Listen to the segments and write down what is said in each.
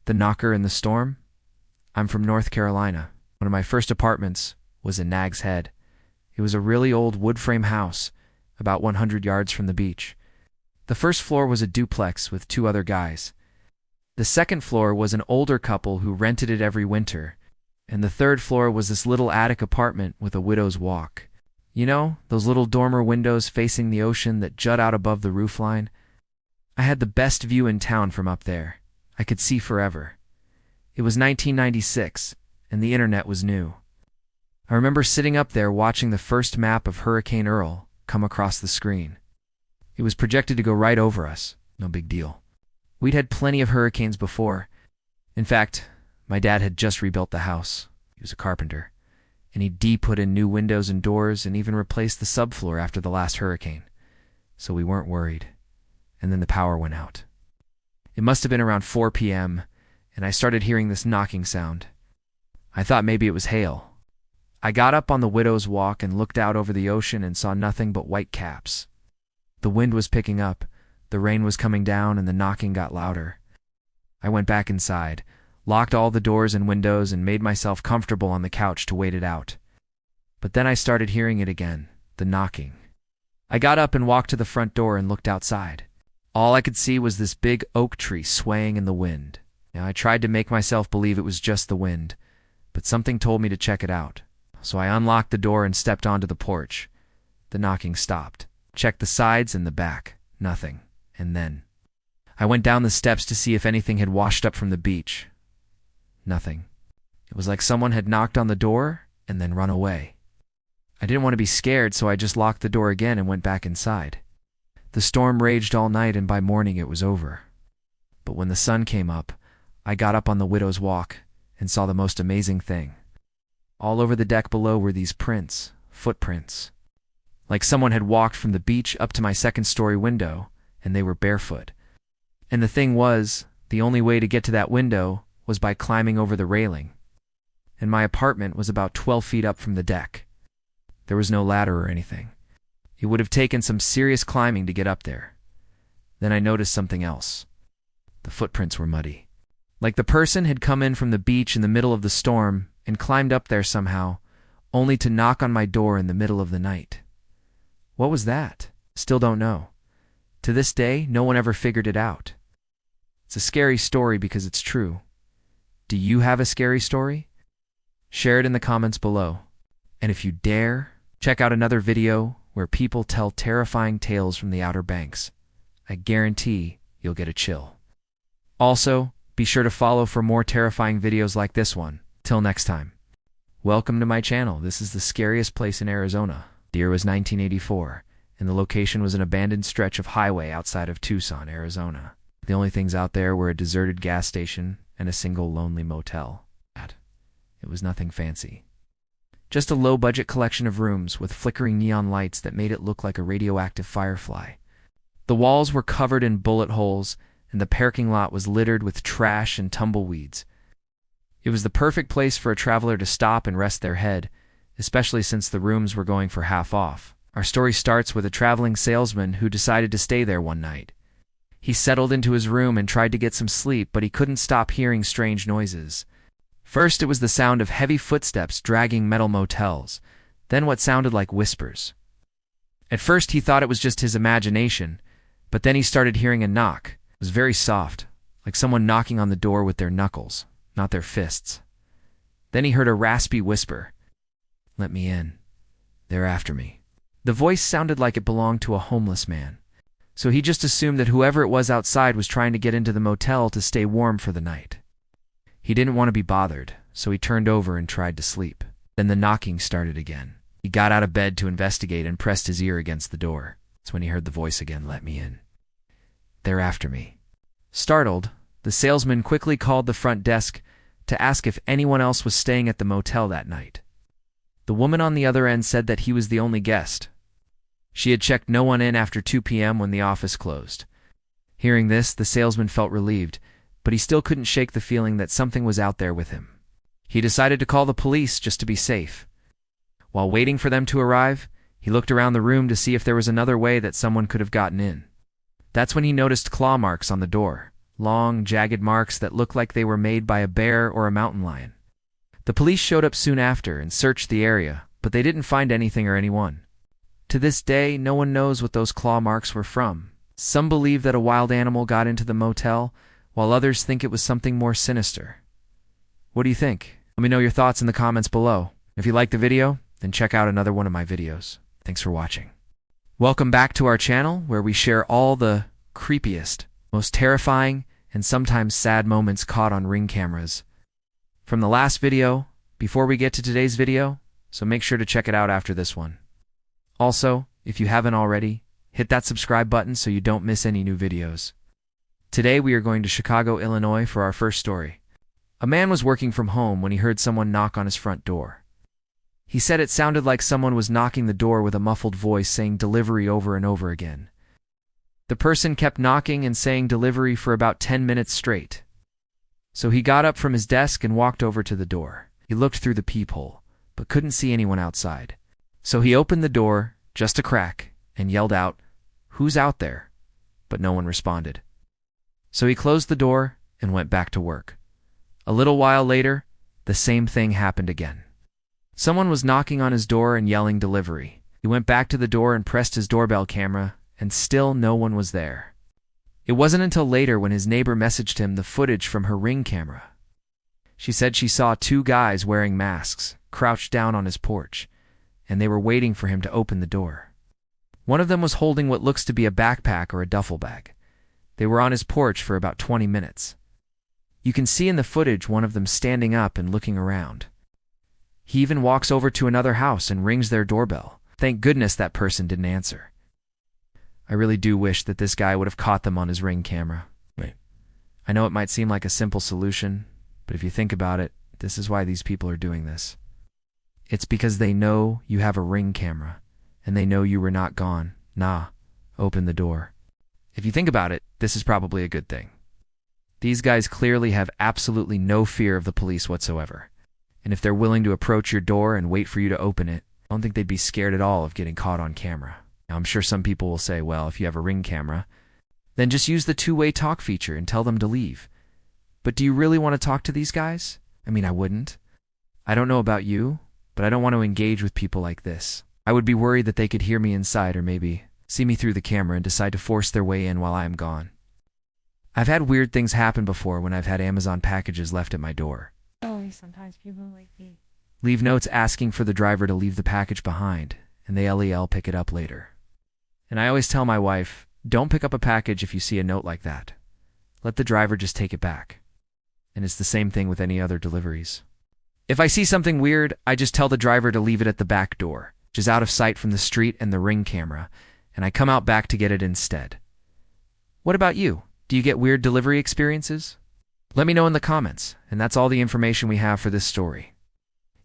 The knocker in the storm? I'm from North Carolina. One of my first apartments was in Nag's Head. It was a really old wood frame house, about 100 yards from the beach. The first floor was a duplex with 2 other guys. The second floor was an older couple who rented it every winter, and the third floor was this little attic apartment with a widow's walk. You know, those little dormer windows facing the ocean that jut out above the roofline? I had the best view in town from up there. I could see forever. It was 1996, and the internet was new. I remember sitting up there watching the first map of Hurricane Earl come across the screen. It was projected to go right over us. No big deal. We'd had plenty of hurricanes before. In fact, my dad had just rebuilt the house. He was a carpenter. And he'd put in new windows and doors and even replaced the subfloor after the last hurricane. So we weren't worried. And then the power went out. It must have been around 4 p.m., and I started hearing this knocking sound. I thought maybe it was hail. I got up on the widow's walk and looked out over the ocean and saw nothing but white caps. The wind was picking up, the rain was coming down, and the knocking got louder. I went back inside, locked all the doors and windows, and made myself comfortable on the couch to wait it out. But then I started hearing it again, the knocking. I got up and walked to the front door and looked outside. All I could see was this big oak tree swaying in the wind. Now, I tried to make myself believe it was just the wind, but something told me to check it out. So I unlocked the door and stepped onto the porch. The knocking stopped. Checked the sides and the back. Nothing. And then I went down the steps to see if anything had washed up from the beach. Nothing. It was like someone had knocked on the door and then run away. I didn't want to be scared, so I just locked the door again and went back inside. The storm raged all night, and by morning it was over. But when the sun came up, I got up on the widow's walk and saw the most amazing thing. All over the deck below were these prints, footprints. Like someone had walked from the beach up to my second-story window, and they were barefoot. And the thing was, the only way to get to that window was by climbing over the railing. And my apartment was about 12 feet up from the deck. There was no ladder or anything. It would have taken some serious climbing to get up there. Then I noticed something else. The footprints were muddy. Like the person had come in from the beach in the middle of the storm and climbed up there somehow, only to knock on my door in the middle of the night. What was that? Still don't know. To this day, no one ever figured it out. It's a scary story because it's true. Do you have a scary story? Share it in the comments below. And if you dare, check out another video where people tell terrifying tales from the Outer Banks. I guarantee you'll get a chill. Also, be sure to follow for more terrifying videos like this one. Till next time. Welcome to my channel. This is the scariest place in Arizona. The year was 1984, and the location was an abandoned stretch of highway outside of Tucson, Arizona. The only things out there were a deserted gas station and a single lonely motel. It was nothing fancy. Just a low-budget collection of rooms with flickering neon lights that made it look like a radioactive firefly. The walls were covered in bullet holes, and the parking lot was littered with trash and tumbleweeds. It was the perfect place for a traveler to stop and rest their head, especially since the rooms were going for half off. Our story starts with a traveling salesman who decided to stay there one night. He settled into his room and tried to get some sleep, but he couldn't stop hearing strange noises. First, it was the sound of heavy footsteps dragging metal motels, then what sounded like whispers. At first, he thought it was just his imagination, but then he started hearing a knock. It was very soft, like someone knocking on the door with their knuckles, not their fists. Then he heard a raspy whisper. "Let me in. They're after me." The voice sounded like it belonged to a homeless man, so he just assumed that whoever it was outside was trying to get into the motel to stay warm for the night. He didn't want to be bothered, so he turned over and tried to sleep. Then the knocking started again. He got out of bed to investigate and pressed his ear against the door. That's when he heard the voice again, "Let me in. They're after me." Startled, the salesman quickly called the front desk to ask if anyone else was staying at the motel that night. The woman on the other end said that he was the only guest. She had checked no one in after 2 p.m. when the office closed. Hearing this, the salesman felt relieved, but he still couldn't shake the feeling that something was out there with him. He decided to call the police just to be safe. While waiting for them to arrive, he looked around the room to see if there was another way that someone could have gotten in. That's when he noticed claw marks on the door, long, jagged marks that looked like they were made by a bear or a mountain lion. The police showed up soon after and searched the area, but they didn't find anything or anyone. To this day, no one knows what those claw marks were from. Some believe that a wild animal got into the motel, while others think it was something more sinister. What do you think? Let me know your thoughts in the comments below. If you liked the video, then check out another one of my videos. Thanks for watching. Welcome back to our channel, where we share all the creepiest, most terrifying, and sometimes sad moments caught on Ring cameras from the last video before we get to today's video, so make sure to check it out after this one. Also, if you haven't already, hit that subscribe button so you don't miss any new videos. Today we are going to Chicago, Illinois for our first story. A man was working from home when he heard someone knock on his front door. He said it sounded like someone was knocking the door with a muffled voice saying delivery over and over again. The person kept knocking and saying delivery for about 10 minutes straight. So he got up from his desk and walked over to the door. He looked through the peephole, but couldn't see anyone outside. So he opened the door, just a crack, and yelled out, "Who's out there?" But no one responded. So he closed the door and went back to work. A little while later, the same thing happened again. Someone was knocking on his door and yelling delivery. He went back to the door and pressed his doorbell camera, and still no one was there. It wasn't until later when his neighbor messaged him the footage from her Ring camera. She said she saw two guys wearing masks, crouched down on his porch, and they were waiting for him to open the door. One of them was holding what looks to be a backpack or a duffel bag. They were on his porch for about 20 minutes. You can see in the footage one of them standing up and looking around. He even walks over to another house and rings their doorbell. Thank goodness that person didn't answer. I really do wish that this guy would have caught them on his Ring camera. I know it might seem like a simple solution, but if you think about it, this is why these people are doing this. It's because they know you have a Ring camera, and they know you were not gone. Nah, open the door. If you think about it, this is probably a good thing. These guys clearly have absolutely no fear of the police whatsoever. And if they're willing to approach your door and wait for you to open it, I don't think they'd be scared at all of getting caught on camera. Now, I'm sure some people will say, well, if you have a Ring camera, then just use the two-way talk feature and tell them to leave. But do you really want to talk to these guys? I mean, I wouldn't. I don't know about you, but I don't want to engage with people like this. I would be worried that they could hear me inside or maybe see me through the camera and decide to force their way in while I am gone. I've had weird things happen before when I've had Amazon packages left at my door. Oh, sometimes people like me. Leave notes asking for the driver to leave the package behind, and they LEL pick it up later. And I always tell my wife, don't pick up a package if you see a note like that. Let the driver just take it back. And it's the same thing with any other deliveries. If I see something weird, I just tell the driver to leave it at the back door, which is out of sight from the street and the Ring camera, and I come out back to get it instead. What about you? Do you get weird delivery experiences? Let me know in the comments, and that's all the information we have for this story.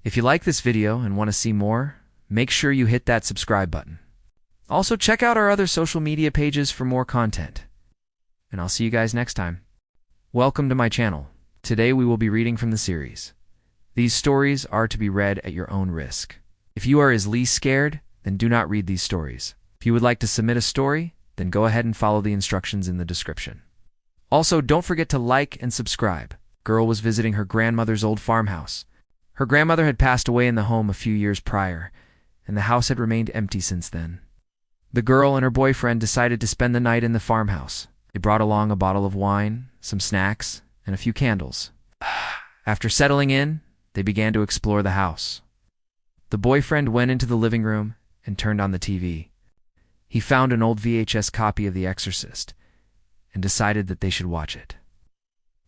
If you like this video and want to see more, make sure you hit that subscribe button. Also, check out our other social media pages for more content. And I'll see you guys next time. Welcome to my channel. Today we will be reading from the series. These stories are to be read at your own risk. If you are as least scared, then do not read these stories. If you would like to submit a story, then go ahead and follow the instructions in the description. Also, don't forget to like and subscribe. Girl was visiting her grandmother's old farmhouse. Her grandmother had passed away in the home a few years prior, and the house had remained empty since then. The girl and her boyfriend decided to spend the night in the farmhouse. They brought along a bottle of wine, some snacks, and a few candles. After settling in, they began to explore the house. The boyfriend went into the living room and turned on the TV. He found an old VHS copy of The Exorcist and decided that they should watch it.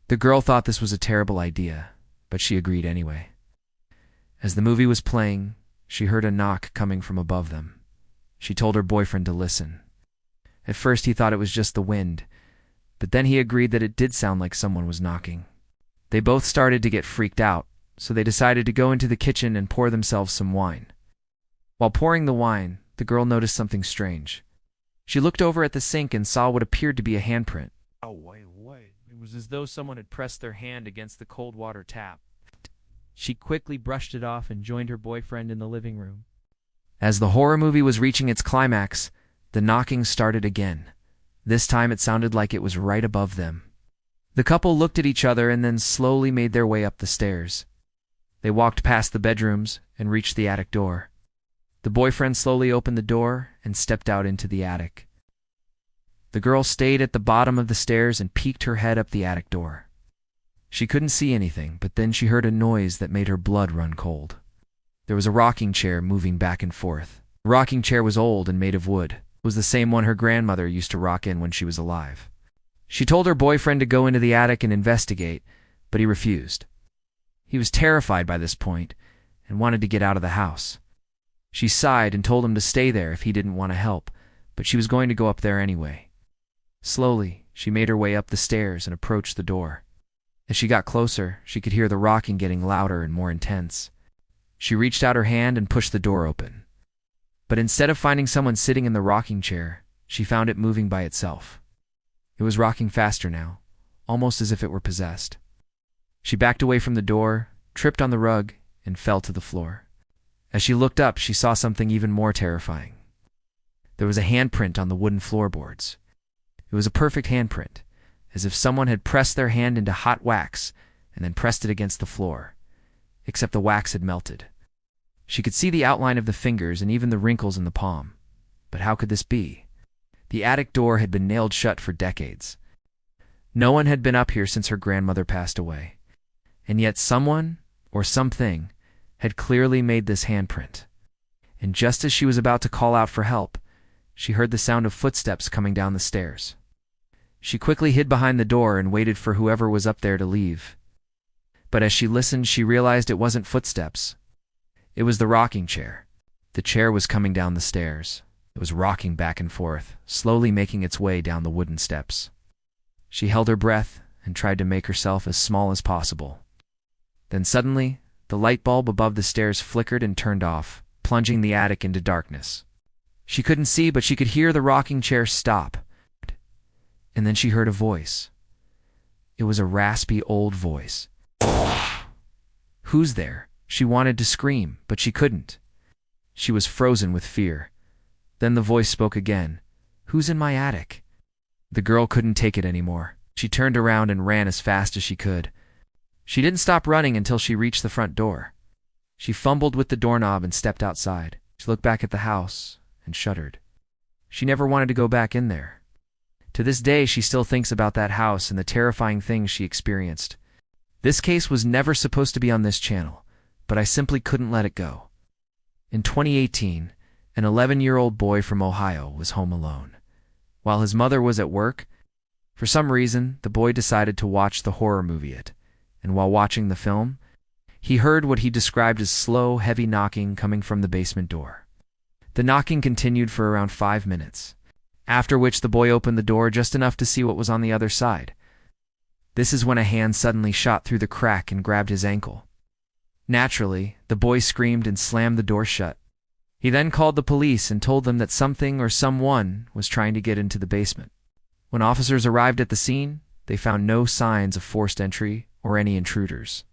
The girl thought this was a terrible idea, but she agreed anyway. As the movie was playing, she heard a knock coming from above them. She told her boyfriend to listen. At first he thought it was just the wind, but then he agreed that it did sound like someone was knocking. They both started to get freaked out, so they decided to go into the kitchen and pour themselves some wine. While pouring the wine, the girl noticed something strange. She looked over at the sink and saw what appeared to be a handprint. Oh, wait. It was as though someone had pressed their hand against the cold water tap. She quickly brushed it off and joined her boyfriend in the living room. As the horror movie was reaching its climax, the knocking started again. This time it sounded like it was right above them. The couple looked at each other and then slowly made their way up the stairs. They walked past the bedrooms and reached the attic door. The boyfriend slowly opened the door and stepped out into the attic. The girl stayed at the bottom of the stairs and peeked her head up the attic door. She couldn't see anything, but then she heard a noise that made her blood run cold. There was a rocking chair moving back and forth. The rocking chair was old and made of wood. It was the same one her grandmother used to rock in when she was alive. She told her boyfriend to go into the attic and investigate, but he refused. He was terrified by this point and wanted to get out of the house. She sighed and told him to stay there if he didn't want to help, but she was going to go up there anyway. Slowly, she made her way up the stairs and approached the door. As she got closer, she could hear the rocking getting louder and more intense. She reached out her hand and pushed the door open. But instead of finding someone sitting in the rocking chair, she found it moving by itself. It was rocking faster now, almost as if it were possessed. She backed away from the door, tripped on the rug, and fell to the floor. As she looked up, she saw something even more terrifying. There was a handprint on the wooden floorboards. It was a perfect handprint, as if someone had pressed their hand into hot wax and then pressed it against the floor, except the wax had melted. She could see the outline of the fingers and even the wrinkles in the palm. But how could this be? The attic door had been nailed shut for decades. No one had been up here since her grandmother passed away. And yet someone, or something, had clearly made this handprint. And just as she was about to call out for help, she heard the sound of footsteps coming down the stairs. She quickly hid behind the door and waited for whoever was up there to leave. But as she listened, she realized it wasn't footsteps. It was the rocking chair. The chair was coming down the stairs. It was rocking back and forth, slowly making its way down the wooden steps. She held her breath and tried to make herself as small as possible. Then suddenly, the light bulb above the stairs flickered and turned off, plunging the attic into darkness. She couldn't see, but she could hear the rocking chair stop. And then she heard a voice. It was a raspy old voice. "Who's there?" She wanted to scream, but she couldn't. She was frozen with fear. Then the voice spoke again. "Who's in my attic?" The girl couldn't take it anymore. She turned around and ran as fast as she could. She didn't stop running until she reached the front door. She fumbled with the doorknob and stepped outside. She looked back at the house and shuddered. She never wanted to go back in there. To this day, she still thinks about that house and the terrifying things she experienced. This case was never supposed to be on this channel, but I simply couldn't let it go. In 2018, an 11-year-old boy from Ohio was home alone. While his mother was at work, for some reason, the boy decided to watch the horror movie It, and while watching the film, he heard what he described as slow, heavy knocking coming from the basement door. The knocking continued for around 5 minutes, after which the boy opened the door just enough to see what was on the other side. This is when a hand suddenly shot through the crack and grabbed his ankle. Naturally, the boy screamed and slammed the door shut. He then called the police and told them that something or someone was trying to get into the basement. When officers arrived at the scene, they found no signs of forced entry or any intruders.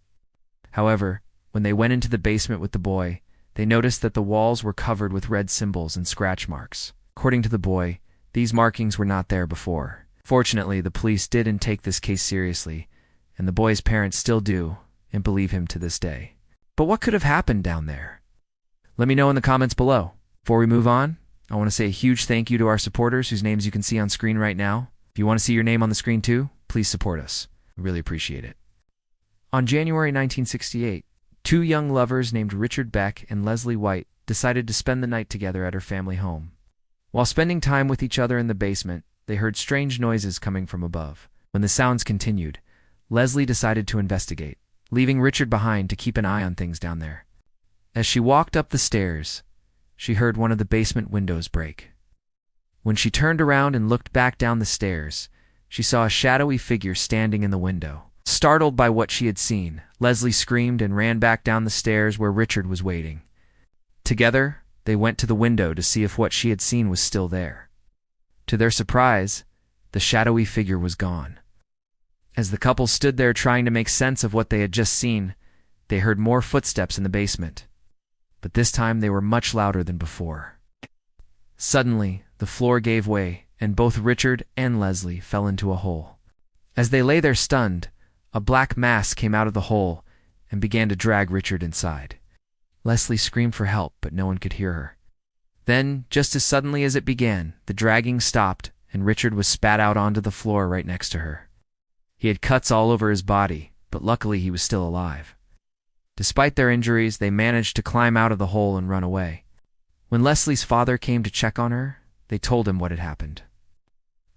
However, when they went into the basement with the boy, they noticed that the walls were covered with red symbols and scratch marks. According to the boy, these markings were not there before. Fortunately, the police didn't take this case seriously, and the boy's parents still do and believe him to this day. But what could have happened down there? Let me know in the comments below. Before we move on, I want to say a huge thank you to our supporters whose names you can see on screen right now. If you want to see your name on the screen too, please support us. We really appreciate it. On January 1968, two young lovers named Richard Beck and Leslie White decided to spend the night together at her family home. While spending time with each other in the basement, they heard strange noises coming from above. When the sounds continued, Leslie decided to investigate, leaving Richard behind to keep an eye on things down there. As she walked up the stairs, she heard one of the basement windows break. When she turned around and looked back down the stairs, she saw a shadowy figure standing in the window. Startled by what she had seen, Leslie screamed and ran back down the stairs where Richard was waiting. Together, they went to the window to see if what she had seen was still there. To their surprise, the shadowy figure was gone. As the couple stood there trying to make sense of what they had just seen, they heard more footsteps in the basement. But this time they were much louder than before. Suddenly, the floor gave way, and both Richard and Leslie fell into a hole. As they lay there stunned, a black mass came out of the hole and began to drag Richard inside. Leslie screamed for help, but no one could hear her. Then, just as suddenly as it began, the dragging stopped and Richard was spat out onto the floor right next to her. He had cuts all over his body, but luckily he was still alive. Despite their injuries, they managed to climb out of the hole and run away. When Leslie's father came to check on her, they told him what had happened.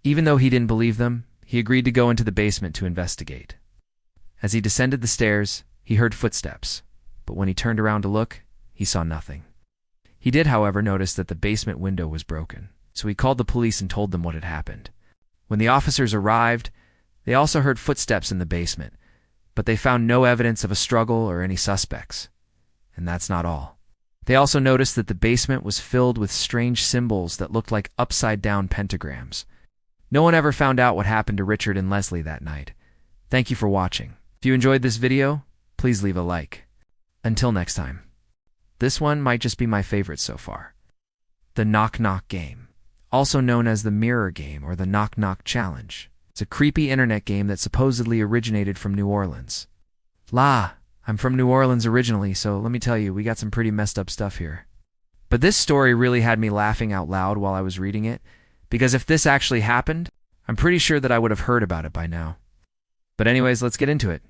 Even though he didn't believe them, he agreed to go into the basement to investigate. As he descended the stairs, he heard footsteps, but when he turned around to look, he saw nothing. He did, however, notice that the basement window was broken, so he called the police and told them what had happened. When the officers arrived, they also heard footsteps in the basement, but they found no evidence of a struggle or any suspects. And that's not all. They also noticed that the basement was filled with strange symbols that looked like upside-down pentagrams. No one ever found out what happened to Richard and Leslie that night. Thank you for watching. If you enjoyed this video, please leave a like. Until next time. This one might just be my favorite so far. The Knock Knock Game, also known as the Mirror Game or the Knock Knock Challenge. It's a creepy internet game that supposedly originated from New Orleans. I'm from New Orleans originally, so let me tell you, we got some pretty messed up stuff here. But this story really had me laughing out loud while I was reading it, because if this actually happened, I'm pretty sure that I would have heard about it by now. But anyways, let's get into it.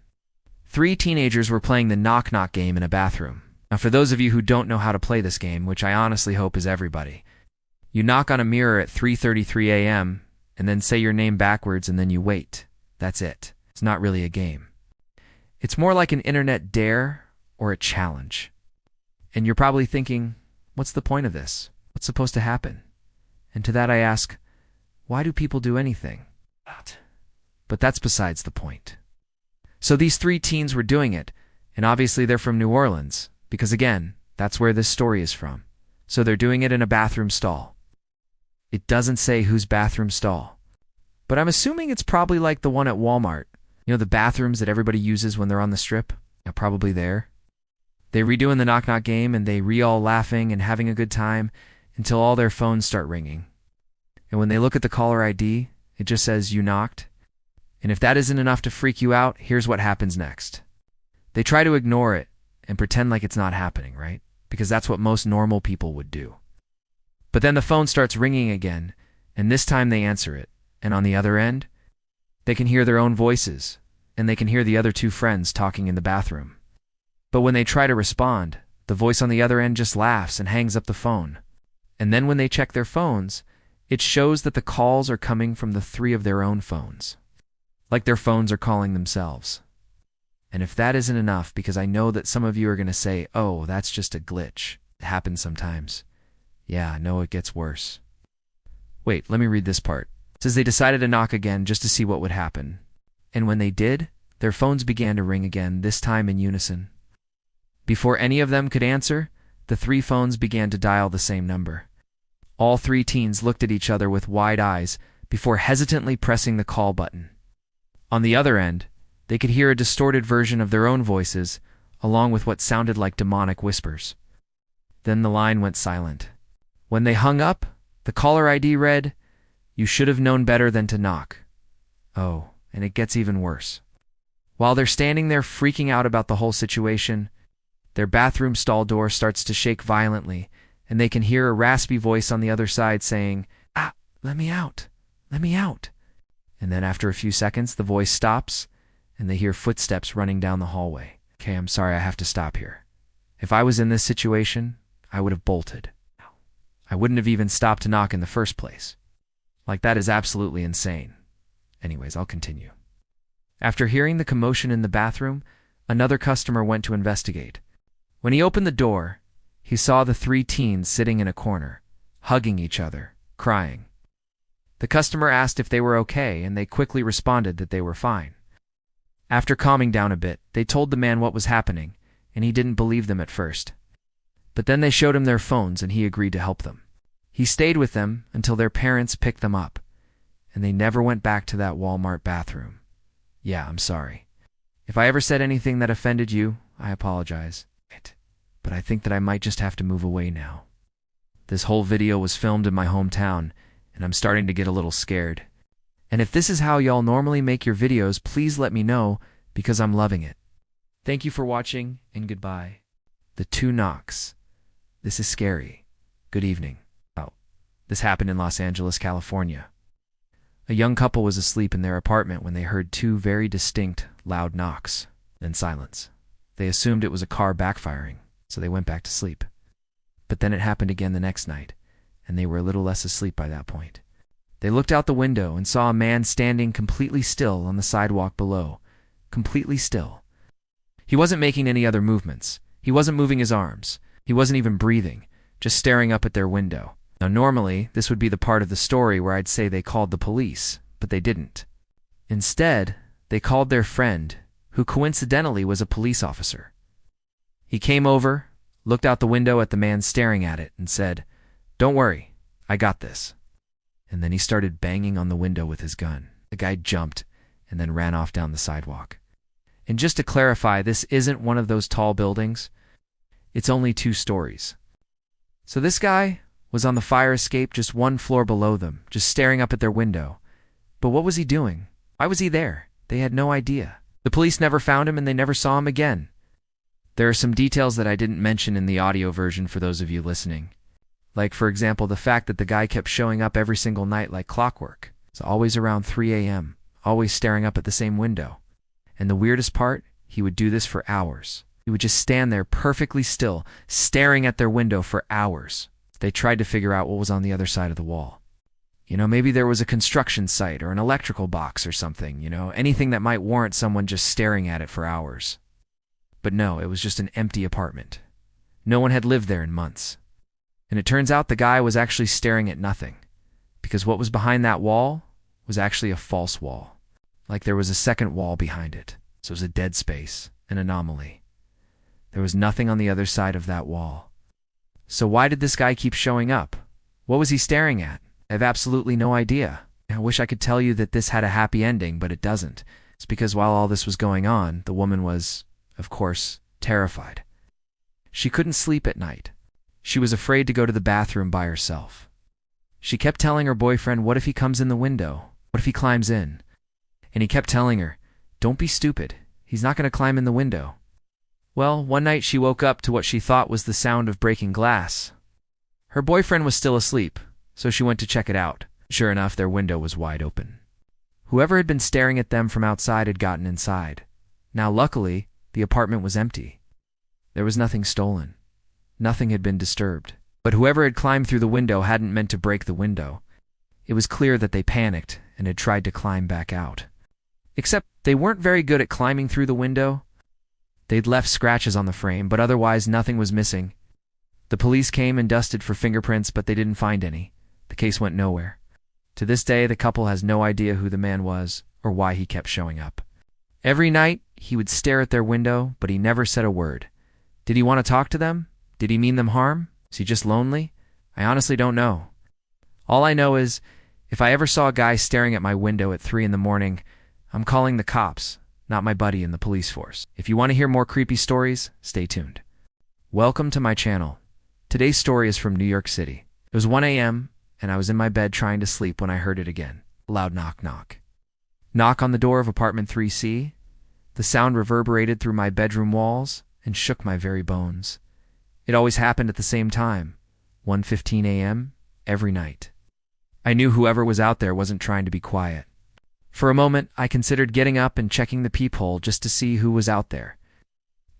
3 teenagers were playing the Knock Knock Game in a bathroom. Now, for those of you who don't know how to play this game, which I honestly hope is everybody, you knock on a mirror at 3:33 a.m., and then say your name backwards, and then you wait. That's it. It's not really a game. It's more like an internet dare or a challenge. And you're probably thinking, what's the point of this? What's supposed to happen? And to that I ask, why do people do anything? But that's besides the point. So these 3 teens were doing it, and obviously they're from New Orleans, because again, that's where this story is from. So they're doing it in a bathroom stall. It doesn't say whose bathroom stall, but I'm assuming it's probably like the one at Walmart. You know, the bathrooms that everybody uses when they're on the strip? Yeah, probably there. They're redoing the Knock Knock Game, and they all laughing and having a good time until all their phones start ringing. And when they look at the caller ID, it just says, "You knocked." And if that isn't enough to freak you out, here's what happens next. They try to ignore it and pretend like it's not happening, right? Because that's what most normal people would do. But then the phone starts ringing again, and this time they answer it. And on the other end, they can hear their own voices, and they can hear the other 2 friends talking in the bathroom. But when they try to respond, the voice on the other end just laughs and hangs up the phone. And then when they check their phones, it shows that the calls are coming from the 3 of their own phones. Like their phones are calling themselves. And if that isn't enough, because I know that some of you are going to say, oh, that's just a glitch. It happens sometimes. Yeah, no, it gets worse. Wait, let me read this part. It says they decided to knock again just to see what would happen. And when they did, their phones began to ring again, this time in unison. Before any of them could answer, the 3 phones began to dial the same number. All 3 teens looked at each other with wide eyes before hesitantly pressing the call button. On the other end, they could hear a distorted version of their own voices, along with what sounded like demonic whispers. Then the line went silent. When they hung up, the caller ID read, "You should have known better than to knock." Oh, and it gets even worse. While they're standing there freaking out about the whole situation, their bathroom stall door starts to shake violently, and they can hear a raspy voice on the other side saying, let me out, let me out." And then after a few seconds, the voice stops, and they hear footsteps running down the hallway. Okay, I'm sorry, I have to stop here. If I was in this situation, I would have bolted. I wouldn't have even stopped to knock in the first place. Like, that is absolutely insane. Anyways, I'll continue. After hearing the commotion in the bathroom, another customer went to investigate. When he opened the door, he saw the 3 teens sitting in a corner, hugging each other, crying. The customer asked if they were okay, and they quickly responded that they were fine. After calming down a bit, they told the man what was happening, and he didn't believe them at first. But then they showed him their phones, and he agreed to help them. He stayed with them until their parents picked them up, and they never went back to that Walmart bathroom. Yeah, I'm sorry. If I ever said anything that offended you, I apologize. But I think that I might just have to move away now. This whole video was filmed in my hometown, and I'm starting to get a little scared. And if this is how y'all normally make your videos, please let me know because I'm loving it. Thank you for watching and goodbye. The two knocks. This is scary. Good evening. Oh, this happened in Los Angeles, California. A young couple was asleep in their apartment when they heard two very distinct, loud knocks, then silence. They assumed it was a car backfiring, so they went back to sleep. But then it happened again the next night, and they were a little less asleep by that point. They looked out the window and saw a man standing completely still on the sidewalk below. Completely still. He wasn't making any other movements. He wasn't moving his arms. He wasn't even breathing, just staring up at their window. Now, normally, this would be the part of the story where I'd say they called the police, but they didn't. Instead, they called their friend, who coincidentally was a police officer. He came over, looked out the window at the man staring at it, and said, "Don't worry, I got this." And then he started banging on the window with his gun. The guy jumped and then ran off down the sidewalk. And just to clarify, this isn't one of those tall buildings. It's only 2 stories. So this guy was on the fire escape just 1 floor below them, just staring up at their window. But what was he doing? Why was he there? They had no idea. The police never found him and they never saw him again. There are some details that I didn't mention in the audio version for those of you listening. Like, for example, the fact that the guy kept showing up every single night like clockwork. It's always around 3 a.m., always staring up at the same window. And the weirdest part, he would do this for hours. He would just stand there perfectly still, staring at their window for hours. They tried to figure out what was on the other side of the wall. You know, maybe there was a construction site or an electrical box or something, anything that might warrant someone just staring at it for hours. But no, it was just an empty apartment. No one had lived there in months. And it turns out the guy was actually staring at nothing, because what was behind that wall was actually a false wall. Like there was a second wall behind it, so it was a dead space, an anomaly. There was nothing on the other side of that wall. So why did this guy keep showing up? What was he staring at? I have absolutely no idea. I wish I could tell you that this had a happy ending, but it doesn't. It's because while all this was going on, the woman was, of course, terrified. She couldn't sleep at night. She was afraid to go to the bathroom by herself. She kept telling her boyfriend, what if he comes in the window? What if he climbs in? And he kept telling her, don't be stupid. He's not going to climb in the window. Well, one night she woke up to what she thought was the sound of breaking glass. Her boyfriend was still asleep, so she went to check it out. Sure enough, their window was wide open. Whoever had been staring at them from outside had gotten inside. Now, luckily, the apartment was empty. There was nothing stolen. Nothing had been disturbed. But whoever had climbed through the window hadn't meant to break the window. It was clear that they panicked and had tried to climb back out. Except they weren't very good at climbing through the window. They'd left scratches on the frame, but otherwise nothing was missing. The police came and dusted for fingerprints, but they didn't find any. The case went nowhere. To this day, the couple has no idea who the man was or why he kept showing up. Every night, he would stare at their window, but he never said a word. Did he want to talk to them? Did he mean them harm? Is he just lonely? I honestly don't know. All I know is, if I ever saw a guy staring at my window at 3 in the morning, I'm calling the cops, not my buddy in the police force. If you want to hear more creepy stories, stay tuned. Welcome to my channel. Today's story is from New York City. It was 1 a.m., and I was in my bed trying to sleep when I heard it again. A loud knock, knock. Knock on the door of apartment 3C. The sound reverberated through my bedroom walls and shook my very bones. It always happened at the same time, 1:15 a.m., every night. I knew whoever was out there wasn't trying to be quiet. For a moment, I considered getting up and checking the peephole just to see who was out there.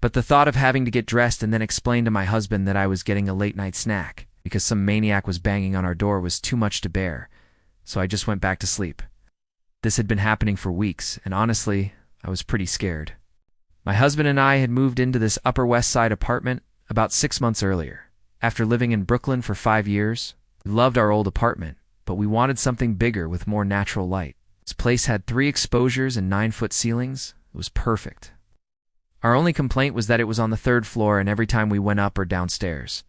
But the thought of having to get dressed and then explain to my husband that I was getting a late-night snack because some maniac was banging on our door was too much to bear, so I just went back to sleep. This had been happening for weeks, and honestly, I was pretty scared. My husband and I had moved into this Upper West Side apartment about 6 months earlier. After living in Brooklyn for 5 years, we loved our old apartment, but we wanted something bigger with more natural light. This place had 3 exposures and 9-foot ceilings. It was perfect. Our only complaint was that it was on the 3rd floor and every time we went up or downstairs.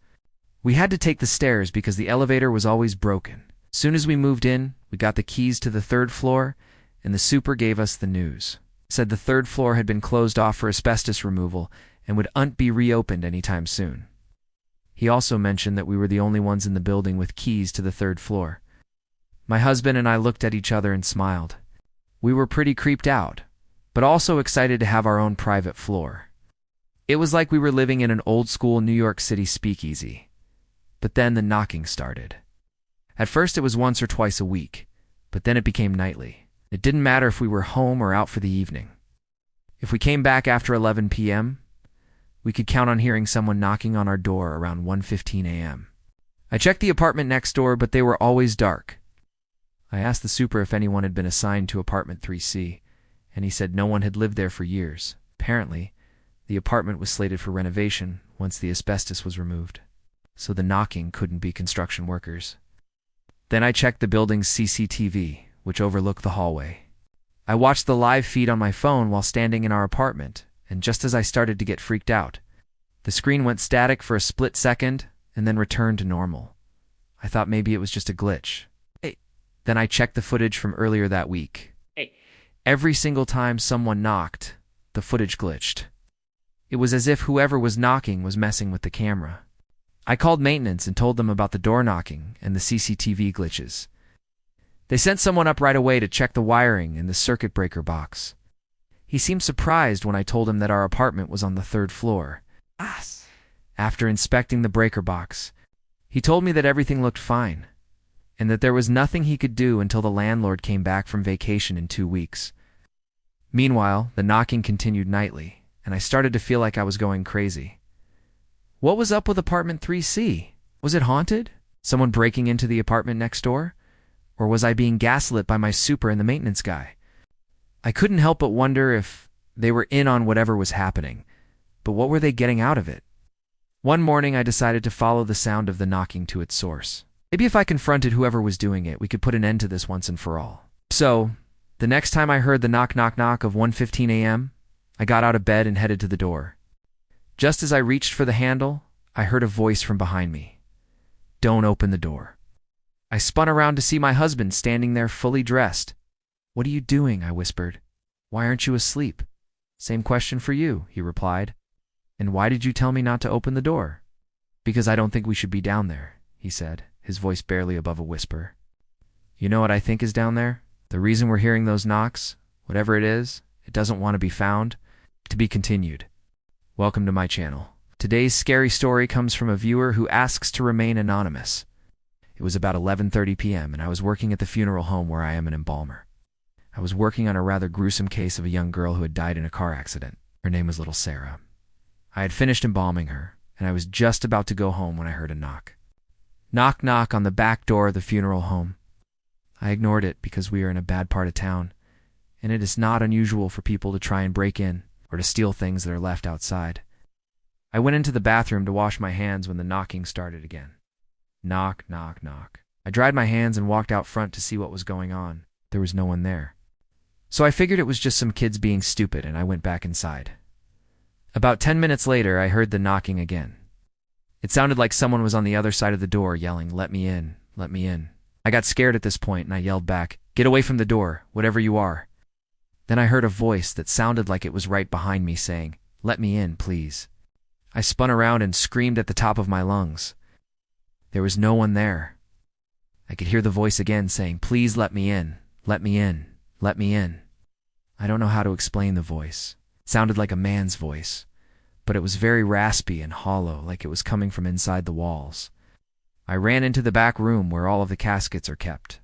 We had to take the stairs because the elevator was always broken. As soon as we moved in, we got the keys to the 3rd floor, and the super gave us the news. Said the 3rd floor had been closed off for asbestos removal and would be reopened anytime soon. He also mentioned that we were the only ones in the building with keys to the 3rd floor. My husband and I looked at each other and smiled. We were pretty creeped out, but also excited to have our own private floor. It was like we were living in an old-school New York City speakeasy. But then the knocking started. At first it was once or twice a week, but then it became nightly. It didn't matter if we were home or out for the evening. If we came back after 11 p.m., we could count on hearing someone knocking on our door around 1:15 a.m. I checked the apartment next door, but they were always dark. I asked the super if anyone had been assigned to apartment 3C, and he said no one had lived there for years. Apparently, the apartment was slated for renovation once the asbestos was removed, so the knocking couldn't be construction workers. Then I checked the building's CCTV, which overlooked the hallway. I watched the live feed on my phone while standing in our apartment, and just as I started to get freaked out, the screen went static for a split second and then returned to normal. I thought maybe it was just a glitch. Then I checked the footage from earlier that week. Every single time someone knocked, the footage glitched. It was as if whoever was knocking was messing with the camera. I called maintenance and told them about the door knocking and the CCTV glitches. They sent someone up right away to check the wiring in the circuit breaker box. He seemed surprised when I told him that our apartment was on the 3rd floor. After inspecting the breaker box, he told me that everything looked fine, and that there was nothing he could do until the landlord came back from vacation in 2 weeks. Meanwhile, the knocking continued nightly, and I started to feel like I was going crazy. What was up with apartment 3C? Was it haunted? Someone breaking into the apartment next door? Or was I being gaslit by my super and the maintenance guy? I couldn't help but wonder if they were in on whatever was happening, but what were they getting out of it? One morning I decided to follow the sound of the knocking to its source. Maybe if I confronted whoever was doing it, we could put an end to this once and for all. So, the next time I heard the knock knock knock of 1:15 a.m., I got out of bed and headed to the door. Just as I reached for the handle, I heard a voice from behind me. "Don't open the door." I spun around to see my husband standing there fully dressed. "What are you doing?" I whispered. "Why aren't you asleep?" "Same question for you," he replied. "And why did you tell me not to open the door?" "Because I don't think we should be down there," he said, his voice barely above a whisper. "You know what I think is down there? The reason we're hearing those knocks, whatever it is, it doesn't want to be found." To be continued. Welcome to my channel. Today's scary story comes from a viewer who asks to remain anonymous. It was about 11:30 p.m. and I was working at the funeral home where I am an embalmer. I was working on a rather gruesome case of a young girl who had died in a car accident. Her name was little Sarah. I had finished embalming her, and I was just about to go home when I heard a knock. Knock, knock on the back door of the funeral home. I ignored it because we are in a bad part of town, and it is not unusual for people to try and break in or to steal things that are left outside. I went into the bathroom to wash my hands when the knocking started again. Knock, knock, knock. I dried my hands and walked out front to see what was going on. There was no one there. So I figured it was just some kids being stupid, and I went back inside. About 10 minutes later, I heard the knocking again. It sounded like someone was on the other side of the door yelling, "Let me in, let me in." I got scared at this point, and I yelled back, "Get away from the door, whatever you are." Then I heard a voice that sounded like it was right behind me saying, "Let me in, please." I spun around and screamed at the top of my lungs. There was no one there. I could hear the voice again saying, "Please let me in, let me in, let me in." I don't know how to explain the voice. It sounded like a man's voice, but it was very raspy and hollow, like it was coming from inside the walls. I ran into the back room where all of the caskets are kept.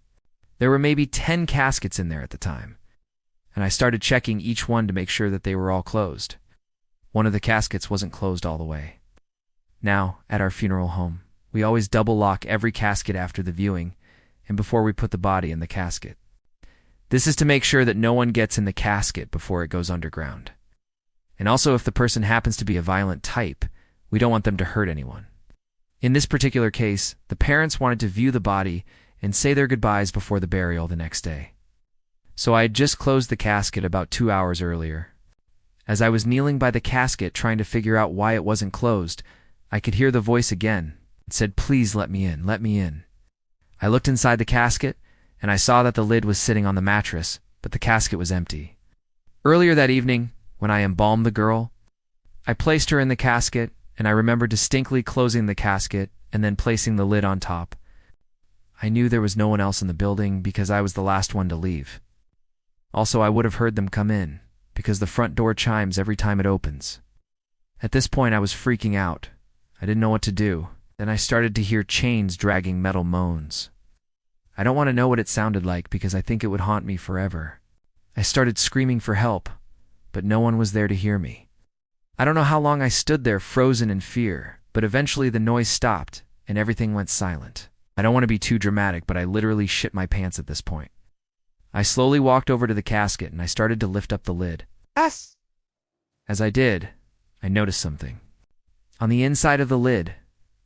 There were maybe 10 caskets in there at the time, and I started checking each one to make sure that they were all closed. One of the caskets wasn't closed all the way. Now, at our funeral home, we always double lock every casket after the viewing and before we put the body in the casket. This is to make sure that no one gets in the casket before it goes underground. And also, if the person happens to be a violent type, we don't want them to hurt anyone. In this particular case, the parents wanted to view the body and say their goodbyes before the burial the next day. So I had just closed the casket about 2 hours earlier. As I was kneeling by the casket trying to figure out why it wasn't closed, I could hear the voice again. It said, "Please let me in, let me in." I looked inside the casket, and I saw that the lid was sitting on the mattress, but the casket was empty. Earlier that evening, when I embalmed the girl, I placed her in the casket, and I remember distinctly closing the casket and then placing the lid on top. I knew there was no one else in the building because I was the last one to leave. Also, I would have heard them come in, because the front door chimes every time it opens. At this point, I was freaking out. I didn't know what to do. Then I started to hear chains dragging metal moans. I don't want to know what it sounded like because I think it would haunt me forever. I started screaming for help, but no one was there to hear me. I don't know how long I stood there frozen in fear, but eventually the noise stopped and everything went silent. I don't want to be too dramatic, but I literally shit my pants at this point. I slowly walked over to the casket and I started to lift up the lid. Yes. As I did, I noticed something. On the inside of the lid,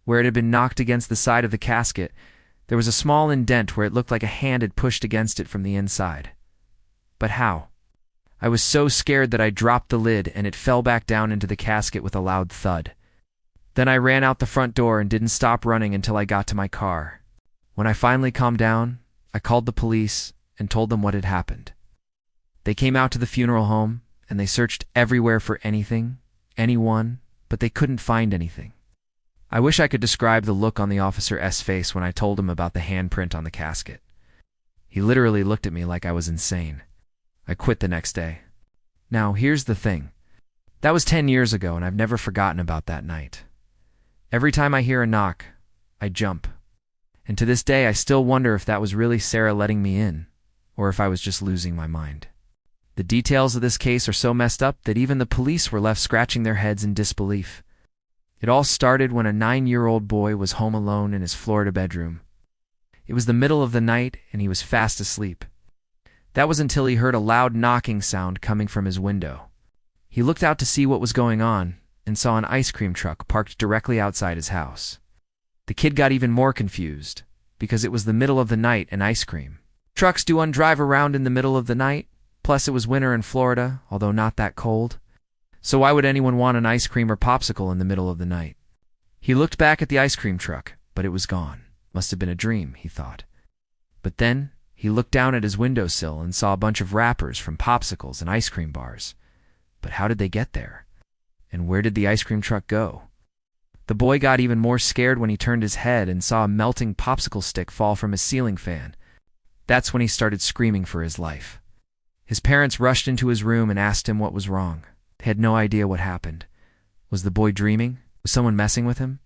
where it had been knocked against the side of the casket, there was a small indent where it looked like a hand had pushed against it from the inside. But how? I was so scared that I dropped the lid and it fell back down into the casket with a loud thud. Then I ran out the front door and didn't stop running until I got to my car. When I finally calmed down, I called the police and told them what had happened. They came out to the funeral home and they searched everywhere for anything, anyone, but they couldn't find anything. I wish I could describe the look on the officer's face when I told him about the handprint on the casket. He literally looked at me like I was insane. I quit the next day. Now, here's the thing. That was 10 years ago, and I've never forgotten about that night. Every time I hear a knock, I jump. And to this day, I still wonder if that was really Sarah letting me in, or if I was just losing my mind. The details of this case are so messed up that even the police were left scratching their heads in disbelief. It all started when a 9-year-old boy was home alone in his Florida bedroom. It was the middle of the night, and he was fast asleep. That was until he heard a loud knocking sound coming from his window. He looked out to see what was going on and saw an ice cream truck parked directly outside his house. The kid got even more confused because it was the middle of the night and ice cream. Trucks do drive around in the middle of the night, plus it was winter in Florida, although not that cold. So why would anyone want an ice cream or popsicle in the middle of the night? He looked back at the ice cream truck, but it was gone. Must have been a dream, he thought. But then he looked down at his windowsill and saw a bunch of wrappers from popsicles and ice cream bars. But how did they get there? And where did the ice cream truck go? The boy got even more scared when he turned his head and saw a melting popsicle stick fall from his ceiling fan. That's when he started screaming for his life. His parents rushed into his room and asked him what was wrong. They had no idea what happened. Was the boy dreaming? Was someone messing with him?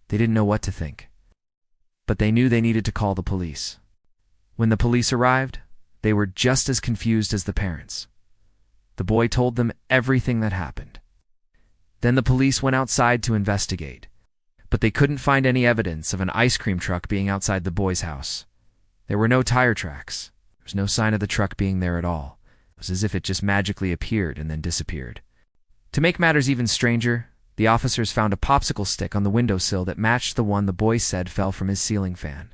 They didn't know what to think. But they knew they needed to call the police. When the police arrived, they were just as confused as the parents. The boy told them everything that happened. Then the police went outside to investigate, but they couldn't find any evidence of an ice cream truck being outside the boy's house. There were no tire tracks. There was no sign of the truck being there at all. It was as if it just magically appeared and then disappeared. To make matters even stranger, the officers found a popsicle stick on the windowsill that matched the one the boy said fell from his ceiling fan.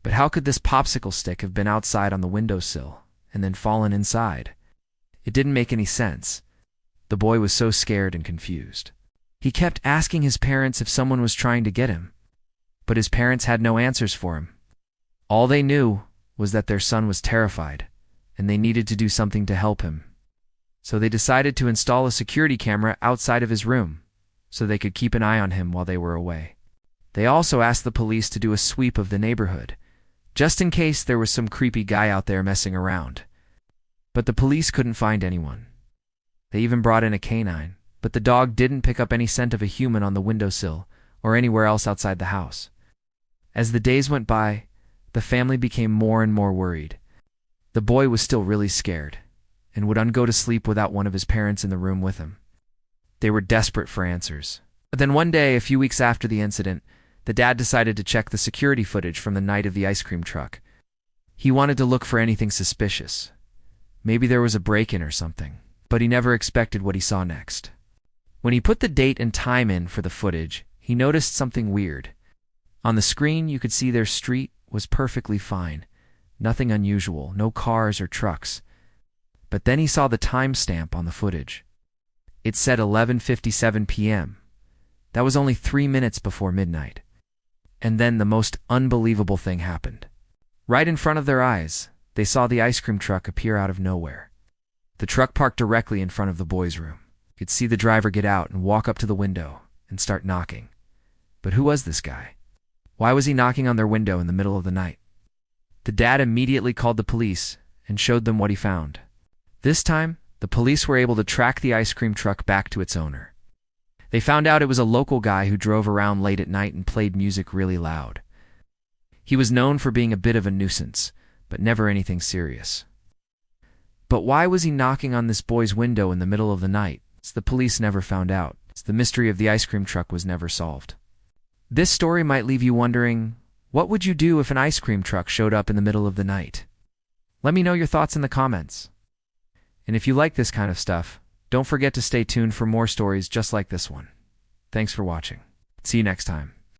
But how could this popsicle stick have been outside on the windowsill and then fallen inside? It didn't make any sense. The boy was so scared and confused. He kept asking his parents if someone was trying to get him, but his parents had no answers for him. All they knew was that their son was terrified, and they needed to do something to help him. So they decided to install a security camera outside of his room, so they could keep an eye on him while they were away. They also asked the police to do a sweep of the neighborhood, just in case there was some creepy guy out there messing around. But the police couldn't find anyone. They even brought in a canine, but the dog didn't pick up any scent of a human on the windowsill or anywhere else outside the house. As the days went by, the family became more and more worried. The boy was still really scared and would go to sleep without one of his parents in the room with him. They were desperate for answers. But then one day, a few weeks after the incident, the dad decided to check the security footage from the night of the ice cream truck. He wanted to look for anything suspicious. Maybe there was a break-in or something, but he never expected what he saw next. When he put the date and time in for the footage, he noticed something weird. On the screen, you could see their street was perfectly fine. Nothing unusual, no cars or trucks. But then he saw the timestamp on the footage. It said 11:57 p.m. That was only 3 minutes before midnight. And then the most unbelievable thing happened. Right in front of their eyes, they saw the ice cream truck appear out of nowhere. The truck parked directly in front of the boys' room. You could see the driver get out and walk up to the window and start knocking. But who was this guy? Why was he knocking on their window in the middle of the night? The dad immediately called the police and showed them what he found. This time, the police were able to track the ice cream truck back to its owner. They found out it was a local guy who drove around late at night and played music really loud. He was known for being a bit of a nuisance, but never anything serious. But why was he knocking on this boy's window in the middle of the night? The police never found out. The mystery of the ice cream truck was never solved. This story might leave you wondering, what would you do if an ice cream truck showed up in the middle of the night? Let me know your thoughts in the comments. And if you like this kind of stuff, don't forget to stay tuned for more stories just like this one. Thanks for watching. See you next time.